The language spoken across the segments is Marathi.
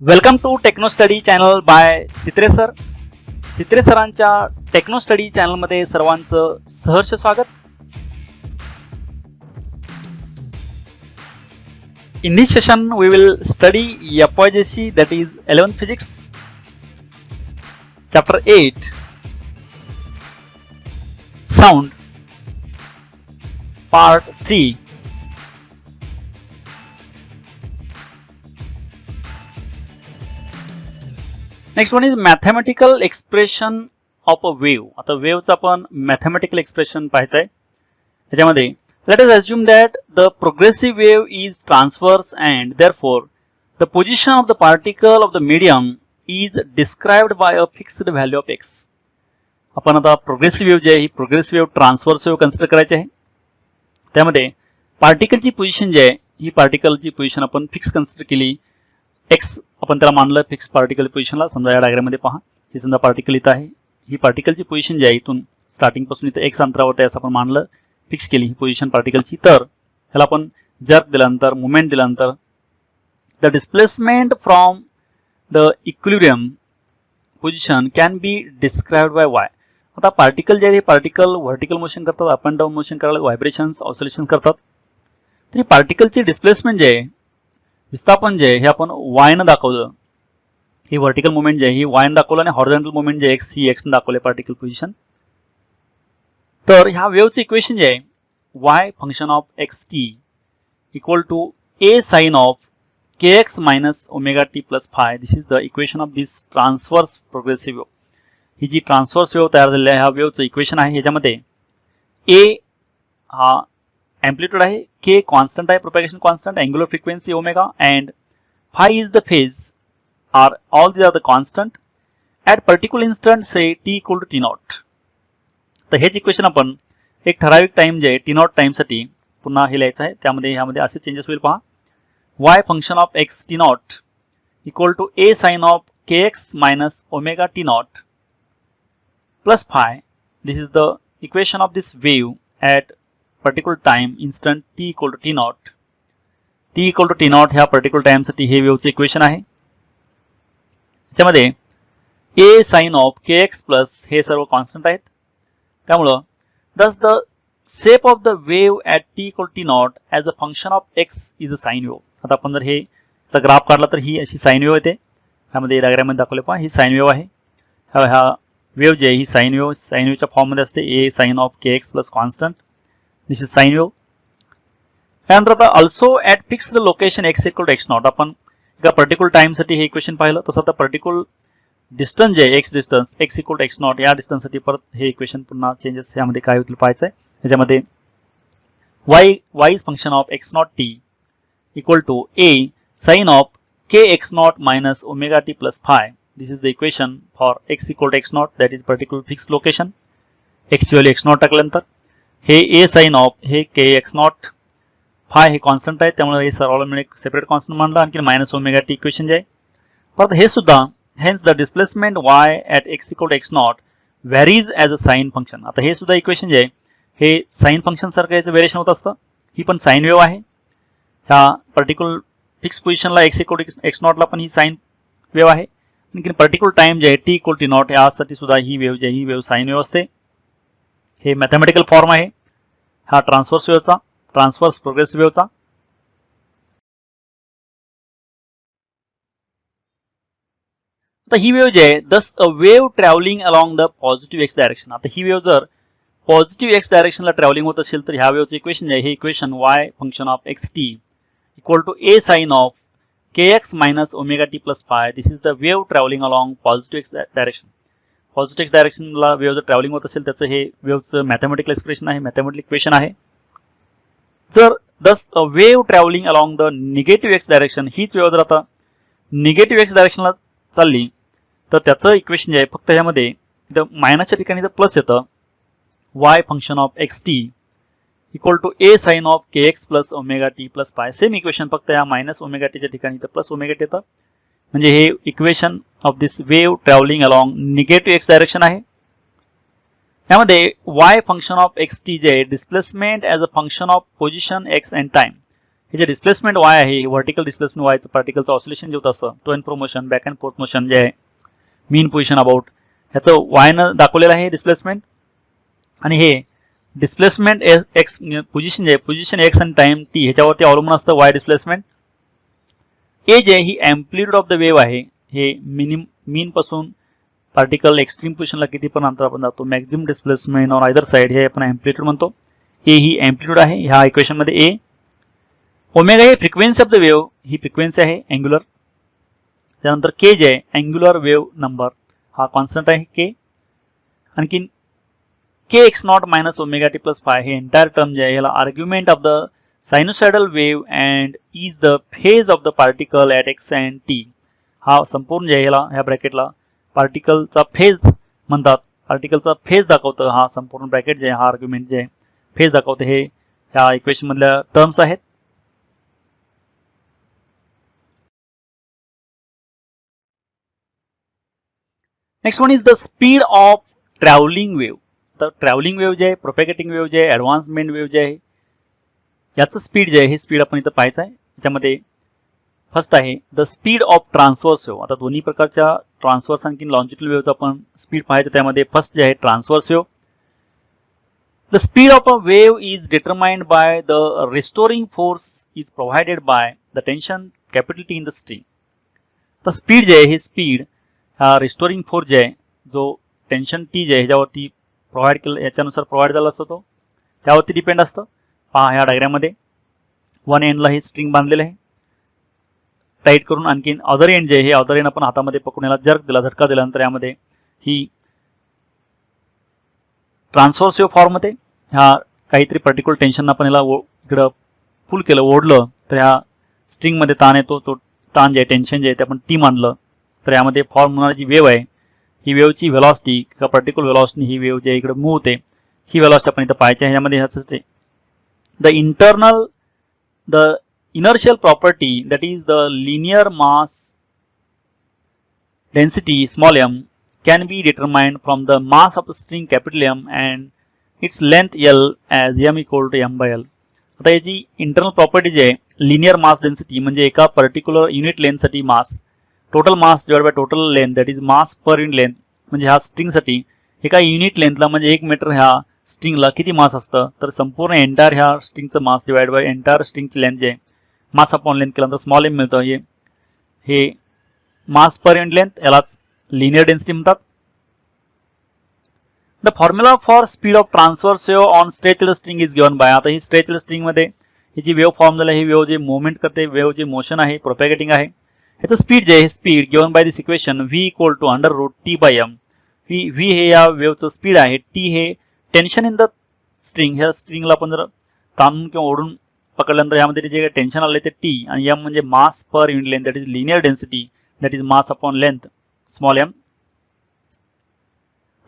Welcome to techno study channel by Sitre sir. Sitre सरांच्या टेक्नो स्टडी चॅनलमध्ये सर्वांचं सहर्ष स्वागत. In this session we will study FYJC, that is 11th Physics, Chapter 8, Sound, Part 3. Next one is mathematical expression of a wave. आता वेव्हचं आपण मॅथमॅटिकल एक्सप्रेशन पाहायचं आहे. त्याच्यामध्ये let us assume that the progressive wave is transverse and therefore the position of the particle of the medium is described by a fixed value of X. आपण आता प्रोग्रेसिव्ह वेव्ह जी आहे ही progressive wave transverse wave consider करायची आहे. त्यामध्ये पार्टिकलची पोझिशन जी आहे ही पार्टिकलची पोझिशन आपण फिक्स कन्सिडर केली. एक्स आपण त्याला मानलं फिक्स पार्टिकल पोझिशनला. समजा या डायग्राममध्ये पहा, ही समजा पार्टिकल इथं आहे. ही पार्टिकलची पोझिशन जी आहे इथून स्टार्टिंग पासून इथं एक्स अंतरावर आहे असं आपण मानलं, फिक्स केली ही पोझिशन पार्टिकलची. तर ह्याला आपण जर्क दिल्यानंतर मुवमेंट दिल्यानंतर the displacement from the equilibrium position can be described bye Y. आता पार्टिकल जे आहे पार्टिकल व्हर्टिकल मोशन करतात, अप अँड डाऊन मोशन करायला, व्हायब्रेशन्स ऑसिलेशन करतात. तरी पार्टिकलची डिस्प्लेसमेंट जे आहे, विस्थापन जे आहे हे आपण वाय न दाखवलं. ही व्हर्टिकल मुवमेंट जे आहे ही वाय न दाखवलं आणि हॉरिझॉन्टल मुवमेंट जे एक्स ही एक्स न दाखवले पार्टिकल पोझिशन. तर ह्या वेव्हचं इक्वेशन जे आहे Y function of X T equal to A sine of K X minus omega T plus phi. This is the equation of this transverse progressive wave. ही जी ट्रान्सवर्स वेव्ह तयार झालेली आहे ह्या वेव्हचं इक्वेशन आहे. ह्याच्यामध्ये ए हा एम्प्लिट्यूड आहे, के कॉन्स्टंट आहे, propagation constant, angular frequency omega and phi is the phase are all these are the constant at particular instant say T equal to T naught. तर हेच इक्वेशन आपण एक ठराविक टाइम जे आहे टी नॉट टाइमसाठी पुन्हा हे लिहायचं आहे. त्यामध्ये ह्यामध्ये असे चेंजेस होईल पहा. Y function of X T naught equal to A sine of K X minus omega T naught plus phi. This is the equation of this wave at particular time instant T equal to T naught. T equal to T naught ह्या पर्टिक्युलर टाइमसाठी हे वेव्हचं इक्वेशन आहे. त्याच्यामध्ये A sine of K X plus हे सर्व कॉन्स्टंट आहेत. त्यामुळं thus the shape of the wave at T equal T not as a function of x is a sine wave. आता आपण जर हे ग्राफ काढला तर ही अशी साइन वेव्ह येते. ह्यामध्ये डायग्राममध्ये दाखवले पहा, ही साइन वेव्ह आहे. ह्या वेव्ह जी आहे ही साइन वेव्हच्या फॉर्ममध्ये असते. A sine of K X plus constant, this is sine wave. त्यानंतर आता also at fixed location X equal to X naught. आपण एका पर्टिक्युलर टाइमसाठी हे इक्वेशन पाहिलं. तसं आता पर्टिक्युलर डिस्टन्स जे आहे X distance X equal to X naught या डिस्टन्ससाठी परत हे इक्वेशन पुन्हा चेंजेस यामध्ये काय होतील पाहायचं आहे. त्याच्यामध्ये Y is function of X naught T equal to A sine of K X naught minus omega T plus phi. This is the equation for X equal to X naught, that is particular fix location. एक्सची व्हॅल्यू एक्स नॉट टाकल्यानंतर हे ए साइन ऑफ हे के एक्स नॉट, फाय हे कॉन्स्टंट आहे त्यामुळे हे सर्वाला मिळून एक सेपरेट कॉन्स्टंट मानला. आणखी मायनस ओमेगा टी इक्वेशन जे आहे परत हे सुद्धा hence the displacement Y at X equal to X naught varies as a sine function. आता हे सुद्धा इक्वेशन जे आहे हे साइन फंक्शन सारखं याचं व्हेरिएशन होत असतं. ही पण साइन वेव्ह आहे. ह्या पर्टिक्युलर फिक्स पोझिशनला एक्स इक्वल टू एक्स नॉटला पण ही साइन वेव्ह आहे. आणखी पर्टिक्युलर टाइम जे आहे टी इक्वल टी नॉट यासाठी सुद्धा ही वेव्ह जी आहे ही वेव्ह साइन वेव्ह असते. हे मॅथमॅटिकल फॉर्म आहे हा ट्रान्सवर्स वेव्हचा, ट्रान्सवर्स प्रोग्रेसिव्ह वेव्हचा. आता ही वेव्ह जी आहे thus a wave travelling along the positive X direction. आता ही वेव्ह जर पॉझिटिव्ह एक्स डायरेक्शनला ट्रॅव्हलिंग होत असेल तर ह्या वेव्हचं इक्वेशन जे आहे हे equation Y function of X T equal to A sine of K X minus omega T plus phi. This is the wave travelling along positive X direction. Positive X डायरेक्शनला wave जर ट्रॅव्हलिंग होत असेल त्याचं हे वेव्हचं मॅथमॅटिकल एक्सप्रेशन आहे, मॅथमॅटिकल इक्वेशन आहे. जर thus a wave travelling along the negative X direction, हीच वेव्ह जर आता निगेटिव्ह एक्स डायरेक्शनला चालली तर त्याचं इक्वेशन जे आहे फक्त ह्यामध्ये इथं मायनसच्या ठिकाणी जर प्लस येतं. Y function of X T equal to A sine of K X plus omega T plus phi. Same equation फक्त या मायनस ओमेगा टीच्या ठिकाणी इथं प्लस ओमेगा टी येतं. म्हणजे हे equation of this wave travelling along negative X direction आहे. यामध्ये Y function of X T जे आहे displacement as a function of position X and time हे जे डिस्प्लेसमेंट वाय आहे, व्हर्टिकल डिस्प्लेसमेंट वायचं पार्टिकलचं ऑसिलेशन जे होतं असं to and fro motion, back and forth motion जे आहे, मीन पोझिशन अबाउट, ह्याचं वायनं दाखवलेलं आहे डिस्प्लेसमेंट. आणि हे डिस्प्लेसमेंट एक्स पोझिशन जे आहे, पोझिशन एक्स आणि टाइम टी ह्याच्यावरती अवलंबून असतं वाय डिस्प्लेसमेंट. ए जे ही अँप्लिट्यूड ऑफ द वेव्ह आहे, हे मीन पासून पार्टिकल एक्स्ट्रीम पोझिशनला किती पण अंतर आपण जातो, maximum displacement on either side हे आपण अँप्लिट्यूड म्हणतो. ए ही अँप्लिट्यूड आहे ह्या इक्वेशन मध्ये ए. ओमेगा ही फ्रिक्वेन्सी ऑफ द वेव्ह, ही फ्रिक्वेन्सी आहे अँग्युलर. त्यानंतर के जे आहे अँग्युलर वेव्ह नंबर, हा कॉन्स्टंट आहे के. आणखी K X naught minus omega T plus phi हे एंटायर टर्म जे आहे याला argument of the sinusoidal wave and is the phase of the particle at X and T. हा संपूर्ण जे आहे याला ह्या ब्रॅकेटला पार्टिकलचा फेज म्हणतात, पार्टिकलचा फेज दाखवतं. हा संपूर्ण ब्रॅकेट जे आहे, हा आर्ग्युमेंट जे आहे फेज दाखवतं, हे ह्या इक्वेशन मधल्या टर्म्स आहेत. Next one is the speed of travelling wave. तर ट्रॅव्हलिंग वेव्ह जे आहे, प्रोपेगेटिंग वेव्ह जे आहे, ॲडव्हान्समेंट वेव्ह जे आहे, याचं स्पीड जे आहे हे स्पीड आपण इथं पाहायचं आहे. त्याच्यामध्ये फर्स्ट आहे the speed of transverse wave. आता दोन्ही प्रकारच्या ट्रान्सव्हर्स आणखी लॉन्जिट्युडल वेव्हचं आपण स्पीड पाहायचं. त्यामध्ये फर्स्ट जे आहे transverse wave. The speed of a wave is determined by the restoring force is provided by the tension capital T in the string. तर स्पीड जे आहे हे स्पीड हा रिस्टोरिंग फोर्स जे आहे, जो टेन्शन टी जे आहे ह्याच्यावरती प्रोव्हाइड केलं, याच्यानुसार प्रोव्हाइड झाला असतो, तो त्यावरती डिपेंड असतं. पहा ह्या डायग्राममध्ये वन एंडला ही स्ट्रिंग बांधलेलं आहे टाईट करून, आणखीन अदर एंड जे आहे हे अदर एंड आपण हातामध्ये पकडून याला जर्क दिला, झटका दिल्यानंतर यामध्ये ही ट्रान्सव्हर्स वेव्ह फॉर्ममध्ये ह्या काहीतरी पर्टिक्युलर टेन्शन आपण याला इकडं पुल केलं, ओढलं, तर ह्या स्ट्रिंगमध्ये ताण येतो. तो ताण जे आहे, टेन्शन जे आहे ते आपण टी मानलं, तर यामध्ये फॉर्म होणारी जी वेव्ह आहे, ही वेव्हची व्हेलॉसिटी किंवा पर्टिक्युलर व्हेलॉसिटी ही वेव्ह जे इकडे मूव्ह होते, ही व्हेलॉसिटी आपण इथं पाहायची आहे. ह्यामध्ये ह्याच the inertial property, that is the linear mass density small m, can be determined from the mass of the string capital M and its length L as m equal to m by L. आता याची इंटरनल प्रॉपर्टी जी आहे लिनियर मास डेन्सिटी, म्हणजे एका पर्टिक्युलर युनिट लेंथ साठी mass, total mass divide by total length, that is mass per unit length. म्हणजे ह्या स्ट्रिंग साठी एका युनिट लेंथला म्हणजे 1 मीटर ह्या स्ट्रिंगला किती मास असतं, तर संपूर्ण एंटायर ह्या स्ट्रिंगचं मास डिवाइड बाय एंटायर स्ट्रिंगची लेंथ जे आहे, मास अपॉन लेंथ केल्यानंतर स्मॉल एम मिळतं. हे मास पर युनिट लेंथ, यालाच लिनियर डेन्सिटी म्हणतात. The formula for speed of transverse wave on stretched string is given by. आता ही स्ट्रेच्ड स्ट्रिंग मध्ये ही जी वेव्ह फॉर्म झाली, ही वेव्ह जे मुवमेंट करते, वेव्ह जे मोशन आहे, प्रोपॅगेटिंग आहे, ह्याचं स्पीड जे आहे speed given by this equation v equal to under root T by M. v हे या वेव्हचं स्पीड आहे, टी हे टेन्शन इन द स्ट्रिंग, ह्या स्ट्रिंगला आपण जर ताणून किंवा ओढून पकडल्यानंतर यामध्ये जे टेन्शन आले ते टी, आणि एम म्हणजे mass per unit length, that is linear density, that is mass upon length small M.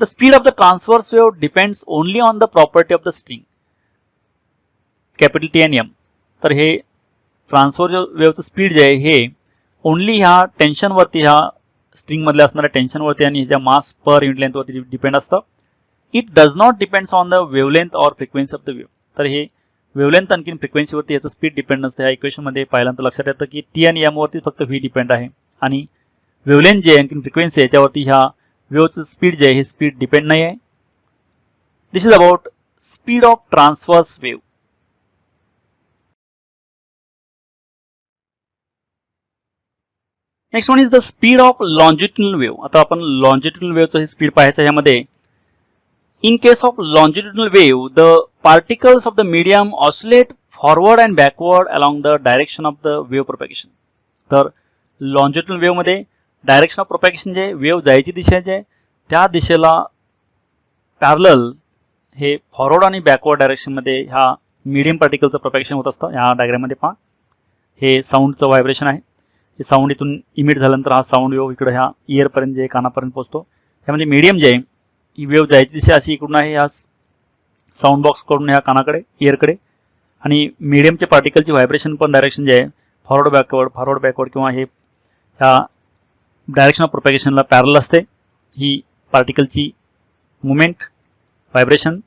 The speed of the transverse wave depends only on the property of the string capital T and M. तर हे ट्रान्सव्हर्स वेव्हचं स्पीड जे आहे हे ओनली ह्या टेन्शनवरती, ह्या स्ट्रिंग मधल्या असणाऱ्या टेन्शनवरती आणि ह्याच्या मास पर युनिट लेंथवरती डिपेंड असतं. It does not depends on the wavelength or frequency of the wave. तर हे वेव्हलेंथ आणखी फ्रिक्वेन्सीवरती याचं स्पीड डिपेंड नसतं. ह्या इक्वेशन मध्ये पाहिल्यानंतर लक्षात येतं की टी आणि एम वरती फक्त व्ही डिपेंड आहे, आणि वेव्हलेंथ जे आणखी फ्रिक्वेन्सी आहे त्यावरती ह्या वेव्हचं स्पीड जे आहे हे स्पीड डिपेंड नाही आहे. This is about speed of transverse wave. Next one is the speed of longitudinal wave. आता आपण लॉन्जिट्युडनल वेव्हचं हे स्पीड पाहायचं. ह्यामध्ये in case of longitudinal wave, the particles of the medium oscillate forward and backward along the direction of the wave propagation. तर longitudinal wave मध्ये डायरेक्शन ऑफ प्रोपॅगेशन जे वेव्ह जायची दिशा जे त्या दिशेला पॅरलल हे फॉरवर्ड आणि बॅकवर्ड डायरेक्शन मध्ये ह्या मीडियम पार्टिकलचं प्रोपॅगेशन होत असतं. ह्या डायग्राम मध्ये पहा, हे साऊंडचं व्हायब्रेशन आहे. हे साऊंड इथून इमिट झाल्यानंतर हा साऊंड वेव्ह इकडे ह्या इयर पर्यंत जे कानापर्यंत पोहोचतो. त्यामध्ये मीडियम जे आहे ही वेव्ह जायची दिशा अशी इकडून आहे, ह्या साऊंड बॉक्स कडून ह्या कानाकडे, इयरकडे, आणि मीडियमचे पार्टिकलची व्हायब्रेशन पण डायरेक्शन जे आहे फॉरवर्ड बॅकवर्ड किंवा हे ह्या डायरेक्शन ऑफ प्रोपॅगेशनला पॅरल असते. ही पार्टिकलची movement, vibration.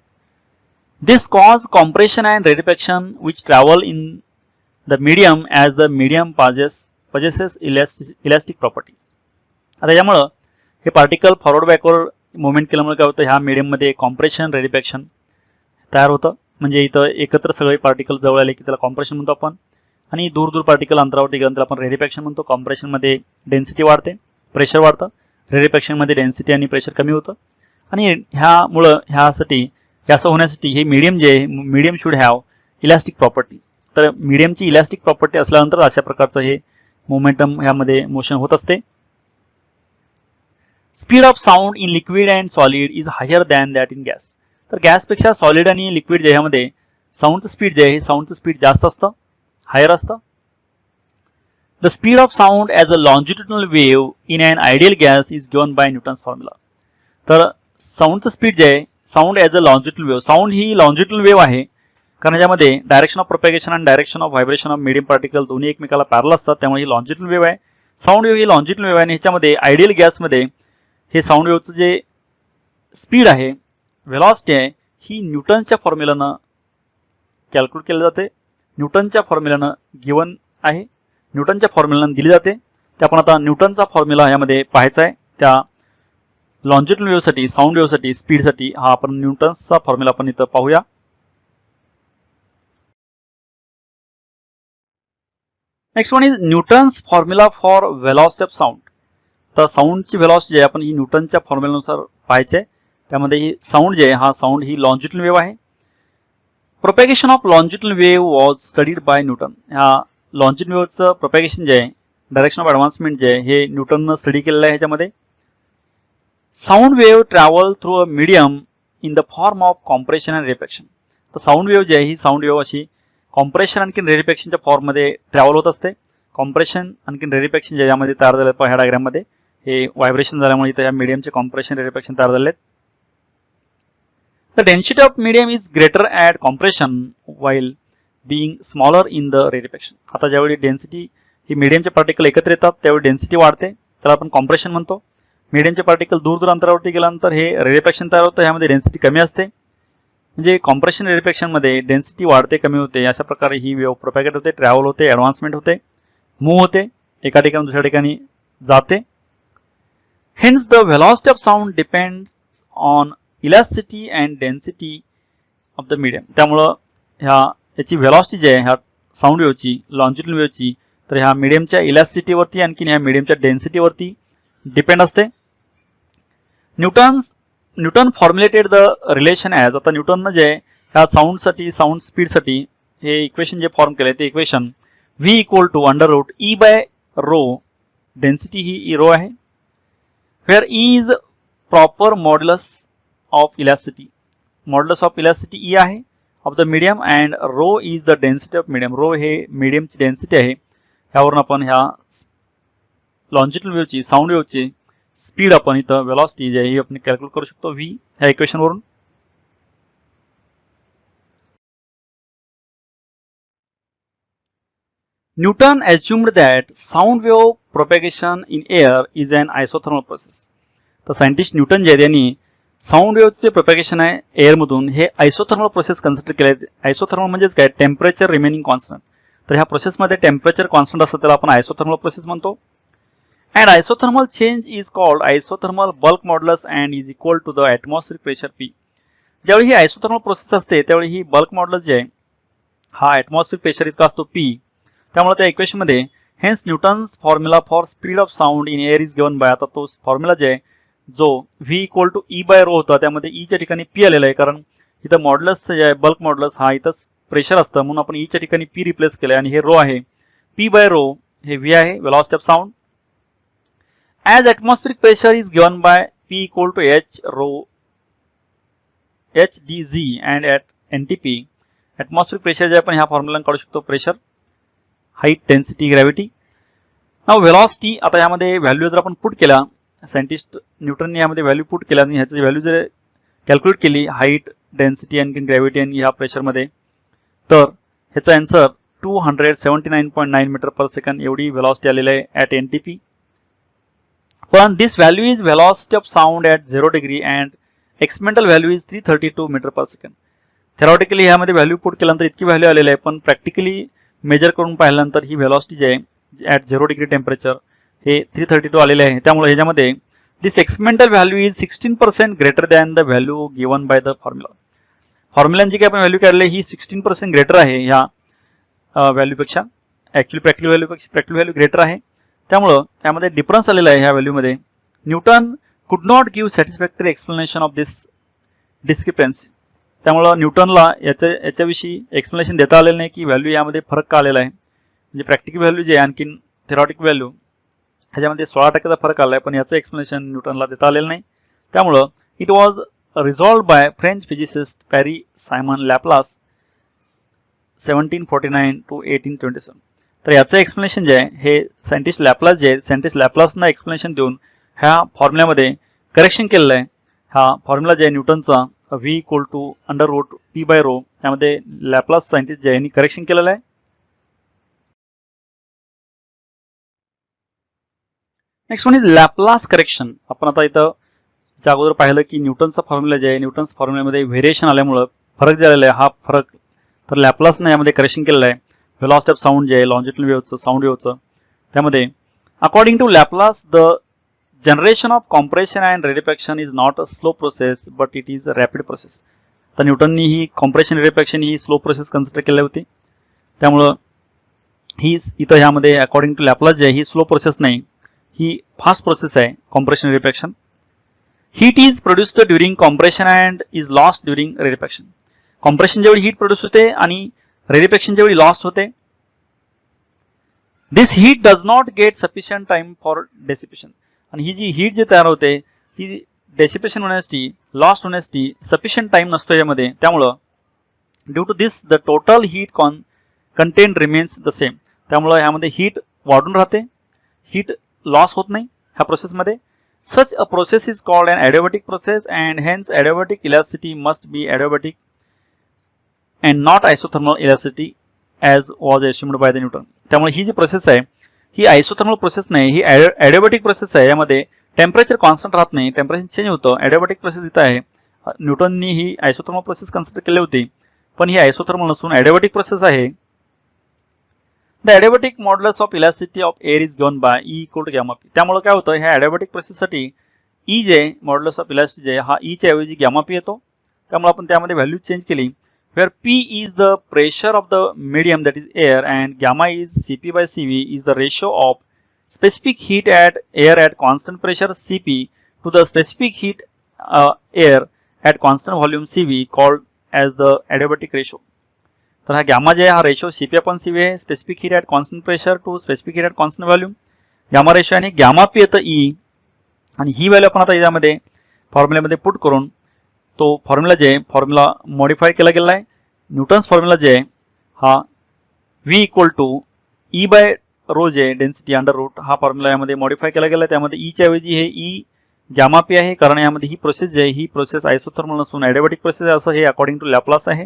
This cause compression and rarefaction which travel in the medium as the medium possesses elastic property. आता यामुळं हे पार्टिकल फॉरवर्ड बॅकवर्ड मुवमेंट केल्यामुळे काय होतं, ह्या मीडियममध्ये कॉम्प्रेशन रेडिफॅक्शन तयार होतं. म्हणजे इथं एकत्र सगळे पार्टिकल जवळ आले की त्याला कॉम्प्रेशन म्हणतो आपण, आणि दूर दूर पार्टिकल अंतरावरती गेल्यानंतर आपण रेडिफॅक्शन म्हणतो. कॉम्प्रेशनमध्ये डेन्सिटी वाढते, प्रेशर वाढतं. रेडिफॅक्शनमध्ये डेन्सिटी आणि प्रेशर कमी होतं. आणि ह्यामुळं ह्यासाठी असं होण्यासाठी हे मीडियम जे आहे, medium should have elastic property. तर मीडियमची इलॅस्टिक प्रॉपर्टी असल्यानंतर अशा प्रकारचं हे मोमेंटम ह्यामध्ये मोशन होत असते. Speed of sound in liquid and solid is higher than that in gas. तर गॅसपेक्षा सॉलिड आणि लिक्विड जे ह्यामध्ये साऊंडचं स्पीड जे आहे, हे साऊंडचं स्पीड जास्त असतं, हायर असतं. The speed of sound as a longitudinal wave in an ideal gas is given by Newton's formula. तर साऊंडचं स्पीड जे आहे, sound as a longitudinal wave, sound ही लॉन्जिट्युडनल वेव्ह आहे कारण याच्यामध्ये डायरेक्शन ऑफ प्रोपॅगेशन आणि direction of vibration of medium particle दोन्ही एकमेकाला पॅरल असतात, त्यामुळे ही लॉन्जिट्युडनल वेव्ह आहे. साऊंड वेव्ह ही लॉन्जिट्युडनल वेव्ह आहे आणि ह्याच्यामध्ये आयडियल गॅसमध्ये हे साऊंड वेव्हचं जे स्पीड आहे, व्हेलॉसिटी आहे, ही न्यूटनच्या फॉर्म्युलानं कॅल्क्युलेट केली जाते. न्यूटनच्या फॉर्म्युलानं गिवन आहे, न्यूटनच्या फॉर्म्युलानं दिली जाते. ते आपण आता न्यूटनचा फॉर्म्युला यामध्ये पाहायचा आहे. त्या लॉन्जिट्युडनल वेव्हसाठी, साऊंड वेव्हसाठी, स्पीडसाठी हा आपण न्यूटन्सचा फॉर्म्युला आपण इथं पाहूया. Next one is Newton's formula for velocity of sound. तर साऊंडची व्हेलॉसिटी आहे आपण ही न्यूटनच्या फॉर्म्युलानुसार पाहायची आहे. त्यामध्ये ही साऊंड जे आहे, हा साऊंड ही लॉन्जिट्युडनल वेव्ह आहे. Propagation of longitudinal wave was studied by Newton. ह्या लॉन्जिट्युडनल वेव्हचं प्रोपॅगेशन जे आहे, डायरेक्शन ऑफ ॲडव्हान्समेंट जे आहे, हे न्यूटननं स्टडी केलेलं आहे. ह्याच्यामध्ये sound wave travel through a medium in the form of compression and rarefaction. तर साऊंड वेव्ह जी आहे, ही साऊंड वेव्ह अशी कॉम्प्रेशन आणखी रेडिफॅक्शनच्या फॉर्ममध्ये ट्रॅव्हल होत असते. कॉम्प्रेशन आणखी रेडिफॅक्शन जे यामध्ये तयार झाले ह्या डायग्राममध्ये, हे व्हायब्रेशन झाल्यामुळे इथं या मीडियमचे कॉम्प्रेशन रेडिफॅक्शन तयार झाले आहेत. The density of medium is greater at compression while being smaller in the rarefaction. आता ज्यावेळी डेन्सिटी ही मीडियमचे पार्टिकल एकत्र येतात त्यावेळी डेन्सिटी वाढते, त्याला आपण कॉम्प्रेशन म्हणतो. मीडियमचे पार्टिकल दूर दूर अंतरावरती गेल्यानंतर हे रेरेफॅक्शन तयार होतं, ह्यामध्ये डेन्सिटी कमी असते. म्हणजे कॉम्प्रेशन रेरेफॅक्शनमध्ये डेन्सिटी वाढते, कमी होते. अशा प्रकारे ही वेव्ह प्रोपॅगेट होते, ट्रॅव्हल होते, ॲडव्हान्समेंट होते, मूव्ह होते, एका ठिकाणी दुसऱ्या ठिकाणी जाते. Hence the velocity of sound depends on elasticity and density of the medium. त्यामुळं याची व्हेलॉसिटी जी आहे ह्या साऊंड वेव्हची, लॉन्जिट्युडनल वेव्हची, तर ह्या मीडियमच्या इलॅस्टिसिटीवरती आणखी ह्या मीडियमच्या डेन्सिटीवरती डिपेंड असते. Newton formulated the relation as. आता न्यूटननं जे ह्या साऊंडसाठी, साऊंड स्पीडसाठी हे इक्वेशन जे फॉर्म केले ते equation V equal to under root E by rho, density ही रो आहे, where E is proper modulus of elasticity. Modulus of elasticity E आहे of the medium and rho is the density of medium. Rho हे मीडियमची डेन्सिटी आहे. ह्यावरून आपण ह्या लॉन्जिट्युडनल वेव्हची, साऊंड वेव्हची स्पीड आपण इथं व्हेलॉसिटी जी आहे ही आपण कॅल्क्युलेट करू शकतो व्ही ह्या इक्वेशनवरून. Newton assumed that sound wave propagation in air is an isothermal process. तर सायंटिस्ट न्यूटन जे आहेत यांनी साऊंड वेव्हचे प्रोपॅगेशन आहे एअरमधून हे आयसोथर्मल प्रोसेस कन्सिडर केले. आयसोथर्मल म्हणजेच काय, टेम्परेचर रिमेनिंग कॉन्स्टंट. तर ह्या प्रोसेसमध्ये टेम्परेचर कॉन्स्टंट असतं त्याला आपण आयसोथर्मल प्रोसेस म्हणतो. And isothermal change is called isothermal bulk modulus and is equal to the atmospheric pressure P. ज्यावेळी ही आयसोथर्मल प्रोसेस असते त्यावेळी ही बल्क मॉड्युलस जे आहे हा ॲटमॉस्फिअरिक प्रेशर इतका असतो पी. त्यामुळे त्या इक्वेशनमध्ये hence Newton's formula for speed of sound in air is given by. आता तो फॉर्म्युला जे आहे जो V equal to E by rho होता त्यामध्ये ईच्या ठिकाणी पी आलेला आहे, कारण इथं मॉड्युलस जे आहे बल्क मॉड्युलस हा इथंच प्रेशर असतं म्हणून आपण ईच्या ठिकाणी पी रिप्लेस केलं आणि हे रो आहे. पी बाय रो हे व्ही आहे, velocity of sound. As atmospheric pressure is given by P equal to H rho H D g and at N T P. Atmospheric pressure जे आपण ह्या फॉर्म्युला काढू शकतो, प्रेशर, हाईट, डेन्सिटी, ग्रॅव्हिटी. नाव व्हेलॉसिटी. आता यामध्ये व्हॅल्यू जर आपण पुट केला, सायंटिस्ट न्यूटनने यामध्ये व्हॅल्यू पुट केला आणि ह्याची व्हॅल्यू जर कॅल्क्युलेट केली, हाईट, डेन्सिटी आणखी ग्रॅव्हिटी आणि ह्या प्रेशरमध्ये, तर ह्याचा आन्सर 279.9 मीटर पर सेकंड एवढी व्हेलॉसिटी आलेली आहे ॲट एन टी पी. पण this value is velocity of sound at 0 degree and experimental value is 332 metre per second. Theoretically ह्यामध्ये व्हॅल्यू पुट केल्यानंतर इतकी व्हॅल्यू आलेली आहे, पण प्रॅक्टिकली मेजर करून पाहिल्यानंतर ही व्हेलॉसिटी जी आहे ॲट 0 डिग्री टेम्परेचर हे 332 आलेले आहे. त्यामुळे ह्याच्यामध्ये this experimental value is 16% greater than the value given by the formula. फॉर्म्युलाने जी काही आपण व्हॅल्यू काढली ही 16% ग्रेटर आहे ह्या व्हॅल्यूपेक्षा. ॲक्च्युली प्रॅक्टिकल व्हॅल्यू ग्रेटर आहे. त्यामुळं त्यामध्ये डिफरन्स आलेला आहे ह्या व्हॅल्यूमध्ये. Newton could not give satisfactory explanation of this discrepancy. त्यामुळं न्यूटनला याच्याविषयी एक्सप्लेनेशन देता आलेलं नाही की व्हॅल्यू यामध्ये फरक का आलेला आहे. म्हणजे प्रॅक्टिकल व्हॅल्यू जे आहे आणखीन थेरॉटिकल व्हॅल्यू ह्याच्यामध्ये 16%चा फरक आला आहे, पण याचं एक्सप्लेनेशन न्यूटनला देता आलेलं नाही. त्यामुळं it was resolved by French physicist Pierre Simon Laplace 1749 to 1827. तर याचं एक्सप्लेनेशन जे आहे हे सायंटिस्ट लॅपलास जे आहे सायंटिस्ट लॅपलासनं एक्सप्लेनेशन देऊन ह्या फॉर्म्युल्यामध्ये करेक्शन केलेलं आहे. हा फॉर्म्युला जे आहे न्यूटनचा v = p/ρ यामध्ये लॅपलास सायंटिस्ट जे आहे यांनी करेक्शन केलेलं आहे. Next one is Laplace correction. आपण आता इथं त्या अगोदर पाहिलं की न्यूटनचा फॉर्म्युला जे आहे न्यूटन्स फॉर्म्युल्यामध्ये व्हेरिएशन आल्यामुळं फरक जे आलेला आहे हा फरक तर लॅपलासने यामध्ये करेक्शन केलेलं आहे. व्हेलॉसिटी ऑफ साऊंड जे आहे लॉन्जिट्युडनल वेव्हचं साऊंड वेव्हचं त्यामध्ये according to Laplace the generation of compression and rarefaction is not a slow process but it is a rapid process. तर न्यूटननी ही कॉम्प्रेशन रेरिफॅक्शन ही स्लो प्रोसेस कन्सिडर केली होती. त्यामुळं ही इथं ह्यामध्ये अकॉर्डिंग टू लॅपलास जे आहे ही स्लो प्रोसेस नाही, ही फास्ट प्रोसेस आहे compression rarefaction. Heat is produced during compression and is lost during rarefaction. Compression जेवढी हीट प्रोड्यूस होते आणि रेरिफॅक्शन जेवढी लॉस्ट होते. This heat does not get sufficient time for dissipation. आणि ही जी हीट जी तयार होते ती डेसिपेशन होण्यासाठी लॉस्ट होण्यासाठी सफिशियंट टाइम नसतो यामध्ये. त्यामुळं due to this the total heat content remains the same. त्यामुळं ह्यामध्ये हीट वाढून राहते, हीट लॉस होत नाही ह्या प्रोसेसमध्ये. Such a process is called an adiabatic process and hence adiabatic elasticity must be adiabatic and not isothermal elasticity as was assumed by the Newton. त्यामुळे ही जी प्रोसेस आहे ही आयसोथर्मल प्रोसेस नाही, ही ॲडियाबॅटिक प्रोसेस आहे. यामध्ये टेम्परेचर कॉन्स्टंट राहत नाही, टेम्परेचर चेंज होतं. ॲडियाबॅटिक प्रोसेस इथं आहे. न्यूटननी ही आयसोथर्मल प्रोसेस कन्सिडर केली होती, पण ही आयसोथर्मल नसून ॲडियाबॅटिक प्रोसेस आहे. The adiabatic modulus of elasticity of air is given bye E = γp. त्यामुळे काय होतं ह्या ॲडियाबॅटिक प्रोसेससाठी E जे मॉड्युलस ऑफ इलॅस्टिसिटी जे हा E च्या ऐवजी γp येतो. त्यामुळे आपण त्यामध्ये व्हॅल्यू चेंज केली. where P is the pressure of the medium that is air and gamma is Cp/Cv is the ratio of specific heat at air at constant pressure Cp to the specific heat air at constant volume Cv called as the adiabatic ratio. तर हा गॅमा जे हा रेशो Cp/Cv आहे. Specific heat at constant pressure to specific heat at constant volume gamma ratio आणि गॅमा पी येतं E. आणि ही व्हॅल्यू आपण आता यामध्ये फॉर्म्युल्यामध्ये पुट करून तो फॉर्म्युला जे फॉर्म्युला मॉडिफाय केला गेला आहे. न्यूटन्स फॉर्म्युला जे हा v = E/ρ जे डेन्सिटी अंडर रूट हा फॉर्म्युला यामध्ये मॉडिफाय केला गेला आहे. त्यामध्ये E च्या ऐवजी हे E गॅमा पी आहे, कारण यामध्ये ही प्रोसेस जे आहे ही प्रोसेस आयसोथर्मल नसून ॲडियाबॅटिक प्रोसेस आहे असं हे अकॉर्डिंग टू लॅपलास आहे.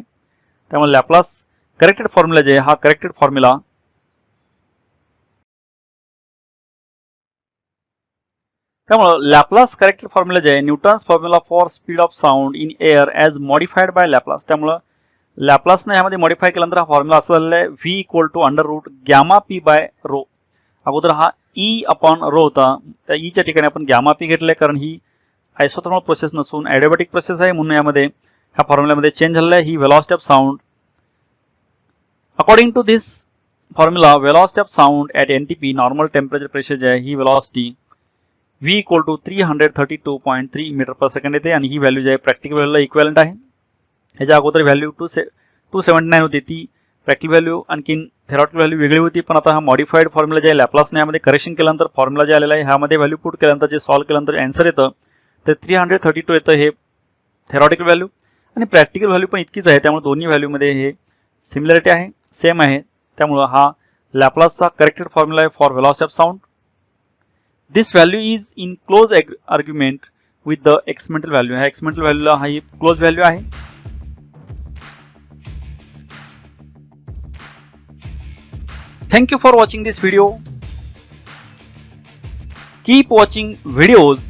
त्यामुळे लॅपलास करेक्टेड फॉर्म्युला जे हा करेक्टेड फॉर्म्युला त्यामुळे लॅपलास करेक्टेड फॉर्म्युला जे आहे Newton's formula for speed of sound in air as modified by Laplace. त्यामुळे लॅपलासने यामध्ये मॉडिफाय केल्यानंतर हा फॉर्म्युला असं झालेला आहे v = √γp/ρ. अगोदर हा E/ρ होता, त्या E च्या ठिकाणी आपण γp घेतलंय कारण ही आयसोथर्मल प्रोसेस नसून ॲडियाबॅटिक प्रोसेस आहे, म्हणून यामध्ये ह्या फॉर्म्युल्यामध्ये चेंज झालेला आहे. ही velocity of sound according to this formula velocity of sound at NTP normal temperature pressure जे आहे ही व्हेलॉसिटी v = 332.3 मीटर/सेकंड येते. आणि ही व्हॅल्यू जी आहे प्रॅक्टिकल व्हॅल्यूला इक्वॅलंट आहे. ह्याच्या अगोदर व्हॅल्यू 279 होती, ती प्रॅक्टिकल व्हॅल्यू आणखीन थेरॉटिकल व्हॅल्यू वेगळी होती. पण आता हा मॉडिफाईड फॉर्म्युला जे आहे लॅपलासने यामध्ये करेक्शन केल्यानंतर फॉर्म्युला जे आलेला आहे ह्यामध्ये व्हॅल्यू पुट केल्यानंतर जे सॉल्व्ह केल्यानंतर आन्सर येतं ते 332 येतं. हे थेरॉटिकल व्हॅल्यू आणि प्रॅक्टिकल व्हॅल्यू पण इतकीच आहे. त्यामुळे दोन्ही व्हॅल्यूमध्ये हे सिमिलरिटी आहे, सेम आहे. त्यामुळे हा लॅपलासचा करेक्टेड फॉर्म्युला आहे for velocity of sound. This value is in close argument with the experimental value. ह्या एक्सपेरिमेंटल व्हॅल्यूला हा क्लोज व्हॅल्यू आहे. Thank you for watching this video. Keep watching videos,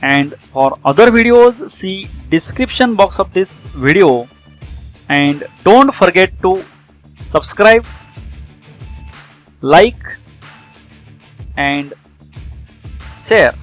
and for other videos see description box of this video, and don't forget to subscribe, like and share.